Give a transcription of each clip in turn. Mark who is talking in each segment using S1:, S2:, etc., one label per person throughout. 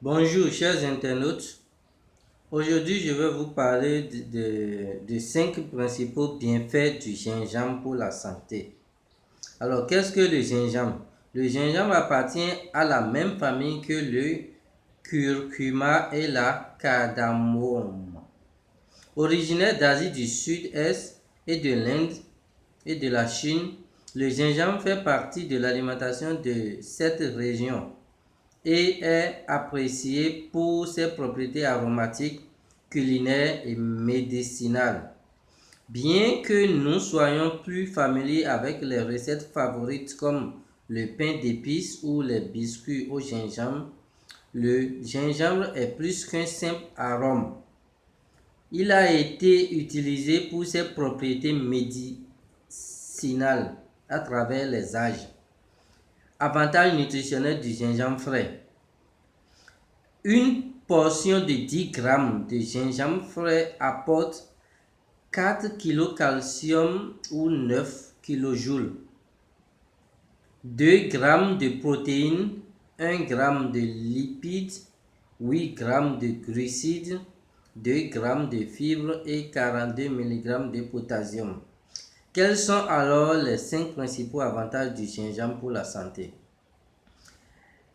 S1: Bonjour chers internautes, aujourd'hui je vais vous parler de 5 principaux bienfaits du gingembre pour la santé. Alors qu'est-ce que le gingembre? Le gingembre appartient à la même famille que le curcuma et la cardamome. Originaire d'Asie du Sud-Est et de l'Inde et de la Chine, le gingembre fait partie de l'alimentation de cette région et est apprécié pour ses propriétés aromatiques, culinaires et médicinales. Bien que nous soyons plus familiers avec les recettes favorites comme le pain d'épices ou les biscuits au gingembre, le gingembre est plus qu'un simple arôme. Il a été utilisé pour ses propriétés médicinales à travers les âges. Avantages nutritionnels du gingembre frais. Une portion de 10 grammes de gingembre frais apporte 4 kcal ou 9 kJ, 2 grammes de protéines, 1 g de lipides, 8 g de glucides, 2 g de fibres et 42 mg de potassium. Quels sont alors les 5 principaux avantages du gingembre pour la santé?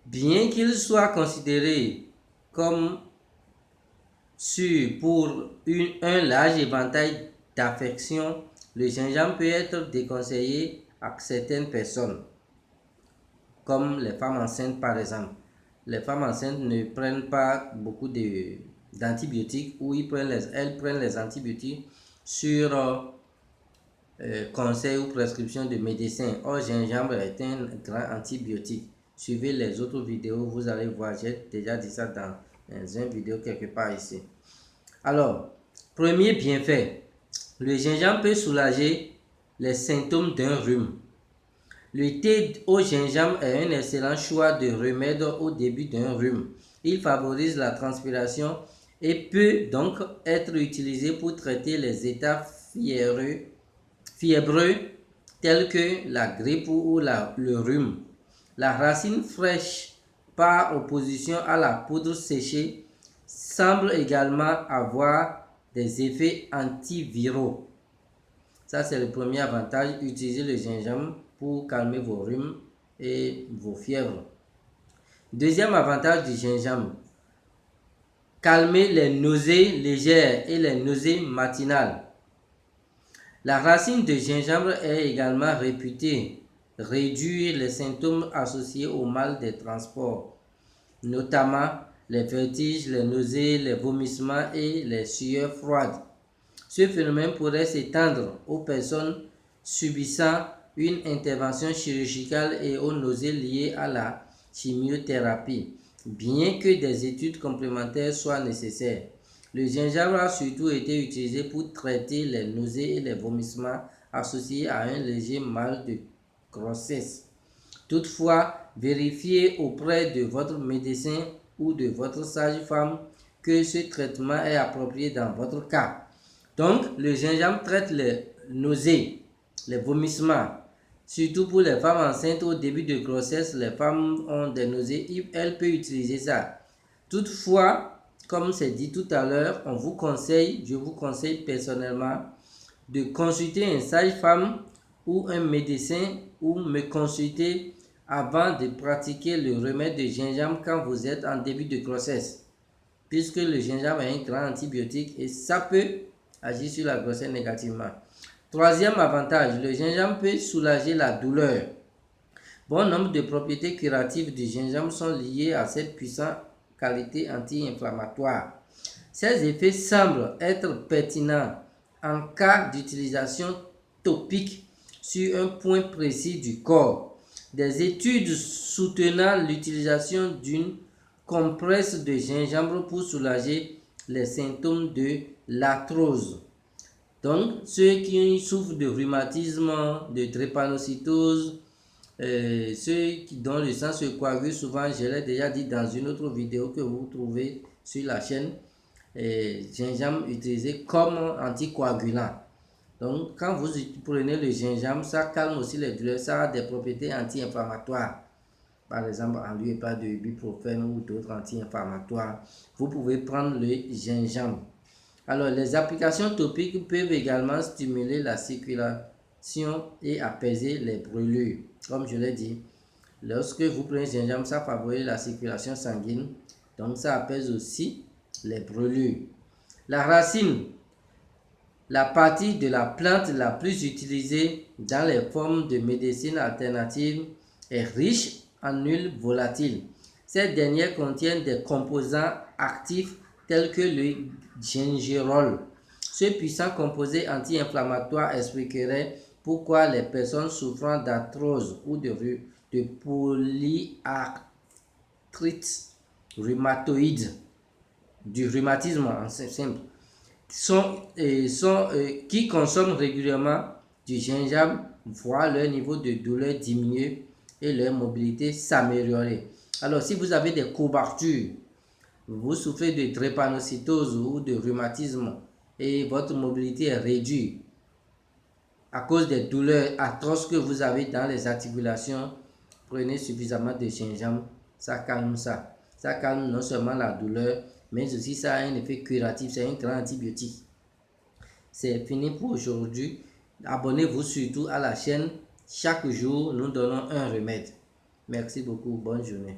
S1: Bien qu'il soit considéré comme sûr pour un large éventail d'affections, le gingembre peut être déconseillé à certaines personnes, comme les femmes enceintes par exemple. Les femmes enceintes ne prennent pas beaucoup d'antibiotiques ou elles prennent les antibiotiques sur conseil ou prescription de médecin. Or, gingembre est un grand antibiotique. Suivez les autres vidéos, vous allez voir, j'ai déjà dit ça dans une vidéo quelque part ici. Alors, premier bienfait, le gingembre peut soulager les symptômes d'un rhume. Le thé au gingembre est un excellent choix de remède au début d'un rhume. Il favorise la transpiration et peut donc être utilisé pour traiter les états fiévreux tels que la grippe ou le rhume. La racine fraîche, par opposition à la poudre séchée, semble également avoir des effets antiviraux. Ça, c'est le premier avantage. Utilisez le gingembre pour calmer vos rhumes et vos fièvres. Deuxième avantage du gingembre, calmer les nausées légères et les nausées matinales. La racine de gingembre est également réputée réduire les symptômes associés au mal des transports, notamment les vertiges, les nausées, les vomissements et les sueurs froides. Ce phénomène pourrait s'étendre aux personnes subissant une intervention chirurgicale et aux nausées liées à la chimiothérapie, bien que des études complémentaires soient nécessaires. Le gingembre a surtout été utilisé pour traiter les nausées et les vomissements associés à un léger mal de grossesse. Toutefois, vérifiez auprès de votre médecin ou de votre sage-femme que ce traitement est approprié dans votre cas. Donc, le gingembre traite les nausées, les vomissements. Surtout pour les femmes enceintes au début de grossesse, les femmes ont des nausées, elles peuvent utiliser ça. Toutefois, comme c'est dit tout à l'heure, je vous conseille personnellement de consulter un sage-femme ou un médecin ou me consulter avant de pratiquer le remède de gingembre quand vous êtes en début de grossesse, puisque le gingembre est un grand antibiotique et ça peut agir sur la grossesse négativement. Troisième avantage, le gingembre peut soulager la douleur. Bon nombre de propriétés curatives du gingembre sont liées à cette puissante qualité anti-inflammatoire. Ces effets semblent être pertinents en cas d'utilisation topique sur un point précis du corps. Des études soutenant l'utilisation d'une compresse de gingembre pour soulager les symptômes de l'arthrose. Donc, ceux qui souffrent de rhumatisme, de drépanocytose, dont le sang se coagule souvent, je l'ai déjà dit dans une autre vidéo que vous trouvez sur la chaîne, gingembre utilisé comme anticoagulant. Donc, quand vous prenez le gingembre, ça calme aussi les douleurs, ça a des propriétés anti-inflammatoires. par exemple en lieu et place de ibuprofène ou d'autres anti-inflammatoires, vous pouvez prendre le gingembre. Alors, les applications topiques peuvent également stimuler la circulation et apaiser les brûlures. Comme je l'ai dit, lorsque vous prenez le gingembre, ça favorise la circulation sanguine, donc ça apaise aussi les brûlures. La racine, la partie de la plante la plus utilisée dans les formes de médecine alternative, est riche en huiles volatiles. Ces dernières contiennent des composants actifs tels que le gingerol. Ce puissant composé anti-inflammatoire expliquerait pourquoi les personnes souffrant d'arthrose ou de polyarthrite rhumatoïde, du rhumatisme en simple, qui consomment régulièrement du gingembre voient leur niveau de douleur diminuer et leur mobilité s'améliorer. Alors, si vous avez des courbatures, vous souffrez de drépanocytose ou de rhumatisme et votre mobilité est réduite à cause des douleurs atroces que vous avez dans les articulations, prenez suffisamment de gingembre, ça calme ça. Ça calme non seulement la douleur, mais aussi ça a un effet curatif, c'est un grand antibiotique. C'est fini pour aujourd'hui. Abonnez-vous surtout à la chaîne. Chaque jour, nous donnons un remède. Merci beaucoup. Bonne journée.